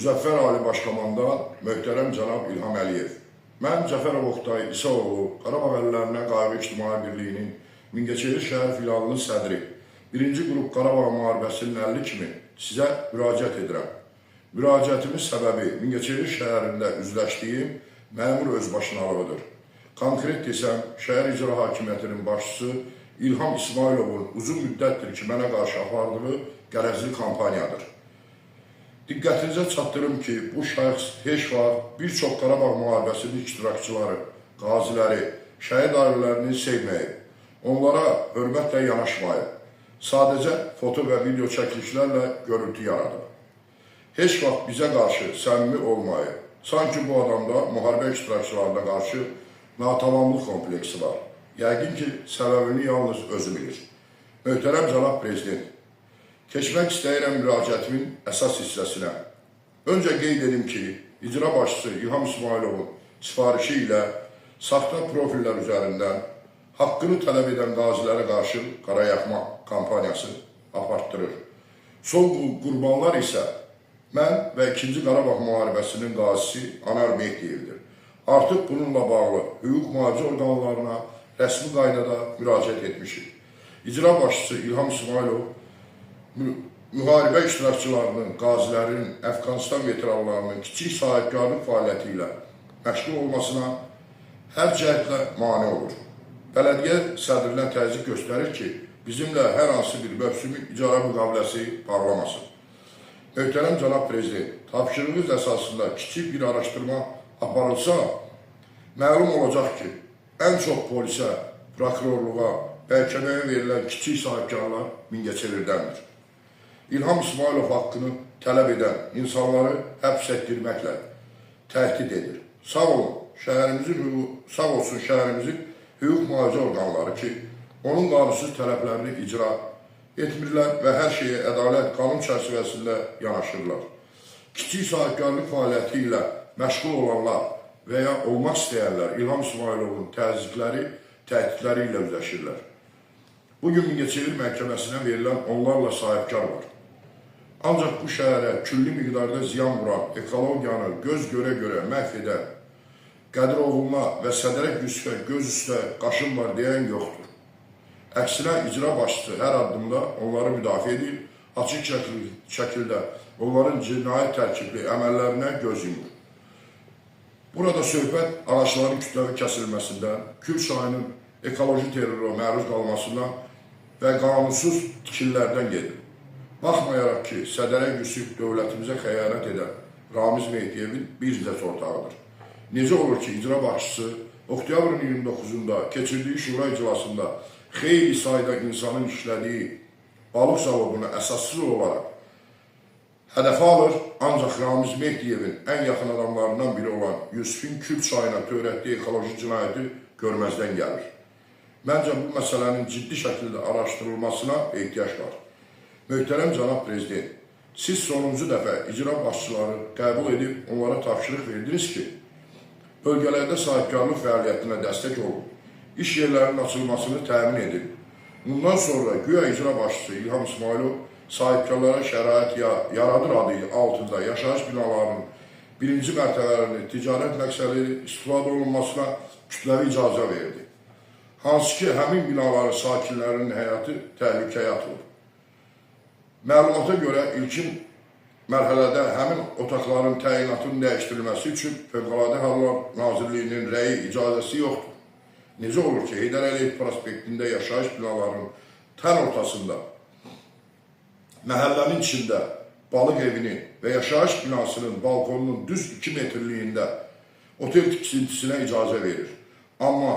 Müzəffər Ali Başkomandan möhtərəm cənab İlham Əliyev. Mən Cəfərov Oktay İsaoğlu, Qarabağ Əllərinə Qayğı İctimai Birliyinin Mingəçevir şəhər filialının sədri, 1-ci qrup Qarabağ müharibəsinin 50 kimi sizə müraciət edirəm. Müraciətimin səbəbi Mingəçevir şəhərində üzləşdiyim məmur özbaşınalığıdır. Konkret desəm, şəhər icra hakimiyyətinin başçısı İlham İsmailovun uzun müddətdir ki, mənə qarşı apardığı qərəzli kampaniyadır. Diqqətinizə çatdırım ki, bu şəxs heç vaxt bir çox Qarabağ müharibəsinin iştirakçıları, qaziləri, şəhid ailələrini sevməyib, onlara hörmətlə yanaşmayıb, sadəcə foto və video çəkilişlərlə görüntü yaradıb. Heç vaxt bizə qarşı səmimi olmayıb, sanki bu adamda müharibə iştirakçılarına qarşı natamamlıq kompleksi var. Yəqin ki, səbəbini yalnız özü bilir. Möhtərəm cənab prezident, keçmək istəyirəm müraciətimin əsas hissəsinə. Öncə qeyd edim ki, icra başçısı İlham İsmailovun sifarişi ilə saxta profillər üzərindən haqqını tələb edən qazilərə qarşı qarayaxma kampaniyası apartdırır. Son qurbanlar isə mən və 2-ci Qarabağ müharibəsinin qazisi Anar Mehdiyevdir. Artıq bununla bağlı hüquq mühafizə orqanlarına rəsmi qaydada müraciət etmişik. İcra başçısı İlham İsmailov müharibə iştirakçılarının, qazilərinin, Əfqanistan veteranlarının kiçik sahibkarlıq fəaliyyəti ilə məşğul olmasına hər cəhətlə mane olur. Bələdiyyə sədrinə təzyiq göstərir ki, bizimlə hər hansı bir mövsumi icara müqaviləsi bağlamasın. Möhtərəm cənab prezident, tapşırığınız əsasında kiçik bir araşdırma aparılsa, məlum olacaq ki, ən çox polisə, prokurorluğa, məhkəməyə verilən kiçik sahibkarlar Mingəçevirdəndir. İlham İsmailov haqqını tələb edən insanları həbs etdirməklə təhdid edir. Sağ olsun şəhərimizin hüquq mühafizə orqanları ki, onun qanunsuz tələblərini icra etmirlər və hər şeyə ədalət qanun çərçivəsində yanaşırlar. Kiçik sahibkarlıq fəaliyyəti ilə məşğul olanlar və ya olmaq istəyənlər İlham İsmailovun təhdidləri ilə üzləşirlər. Bugün Mingəçevir məhkəməsinə verilən onlarla sahibkar var. Ancaq bu şəhərə külli miqdarda ziyan vuran, ekologiyanı göz görə-görə məhv edən, Qədiroğluna və Sədərək Yusifə göz üstə qaşın var deyən yoxdur. Əksinə icra başçısı hər addımda onları müdafiə edir, açıq şəkildə onların cinayət tərkibli əməllərinə göz yumur. Burada söhbət ağaçların kütləvi kəsilməsindən, Kür çayının ekoloji terrora məruz qalmasından və qanunsuz tikililərdən gedir. Baxmayaraq ki, Sədərək Yusif dövlətimizə xəyanət edən Ramiz Mehdiyevin bir zət ortağıdır. Necə olur ki, icra başçısı oktyabrın 29-da keçirdiyi şura iclasında xeyli sayda insanın işlədiyi balıq zavodunu əsassız olaraq hədəfə alır, ancaq Ramiz Mehdiyevin ən yaxın adamlarından biri olan Yusifin Kür çayına törətdiyi ekoloji cinayəti görməzdən gəlir. Məncə bu məsələnin ciddi şəkildə araşdırılmasına ehtiyac var. Möhtərəm cənab prezident, siz sonuncu dəfə icra başçıları qəbul edib onlara tapşırıq verdiniz ki, bölgələrdə sahibkarlıq fəaliyyətinə dəstək olun, iş yerlərinin açılmasını təmin edin. Bundan sonra güya icra başçısı İlham İsmailov sahibkarlara şərait yaradır adı altında yaşayış binalarının 1-ci mərtəbələrini ticarət məqsədi istifadə olunmasına kütləvi icazə verdi. Hansı ki, həmin binaların sakinlərinin həyatı təhlükəyə atılır. Məlumata görə ilkin mərhələdə həmin otaqların təyinatının dəyişdirilməsi üçün Fövqəladə Hallar Nazirliyinin rəyi icazəsi yoxdur. Necə olur ki, Heydər Əliyev prospektində yaşayış binalarının tən ortasında, məhəllənin içində balıq evinin və yaşayış binasının balkonunun düz 2 metrliyində otel tikintisinə icazə verir. Amma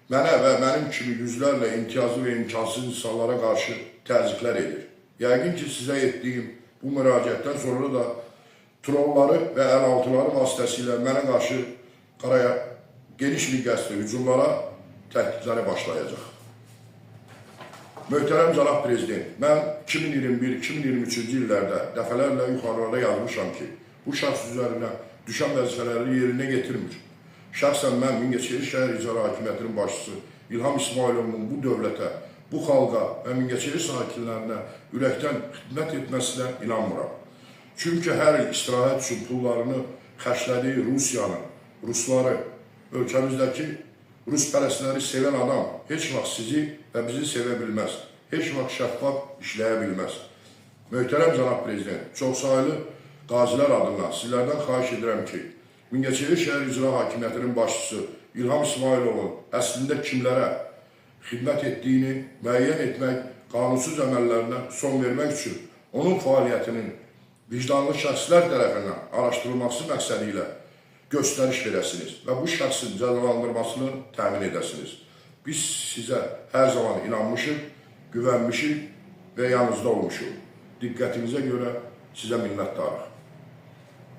mənə və mənim kimi yüzlərlə imtiyazlı və imkansız insanlara qarşı təzyiqlər edir. Yəqin ki, sizə etdiyim bu müraciətdən sonra da trolları və əlaltıları vasitəsilə mənə qarşı geniş miqyaslı hücumlara, təhdidləri başlayacaq. Möhtərəm cənab prezident, mən 2021-2023-cü illərdə dəfələrlə yuxarılara yazmışam ki, bu şəxs üzərinə düşən vəzifələri yerinə getirmir. Şəxsən mən Mingəçevir şəhər icra hakimiyyətinin başçısı İlham İsmailovun bu dövlətə, bu xalqa və Mingəçevir sakinlərinə ürəkdən xidmət etməsinə inanmıram. Çünki hər il istirahət üçün pullarını xərclədiyi rusları, ölkəmizdəki ruspərəstləri sevən adam heç vaxt sizi və bizi sevə bilməz. Heç vaxt şəffaf işləyə bilməz. Möhtərəm cənab prezident, çoxsaylı qazilər adından sizlərdən xahiş edirəm ki, Mingəçevir şəhər icra hakimiyyətinin başçısı İlham İsmailovun əslində kimlərə xidmət etdiyini müəyyən etmək, qanunsuz əməllərinə son vermək üçün onun fəaliyyətinin vicdanlı şəxslər tərəfindən araşdırılması məqsədi ilə göstəriş verəsiniz və bu şəxsin cəzalandırmasını təmin edəsiniz. Biz sizə hər zaman inanmışıq, güvənmişik və yanınızda olmuşuq. Diqqətinizə görə sizə minnətdarıq.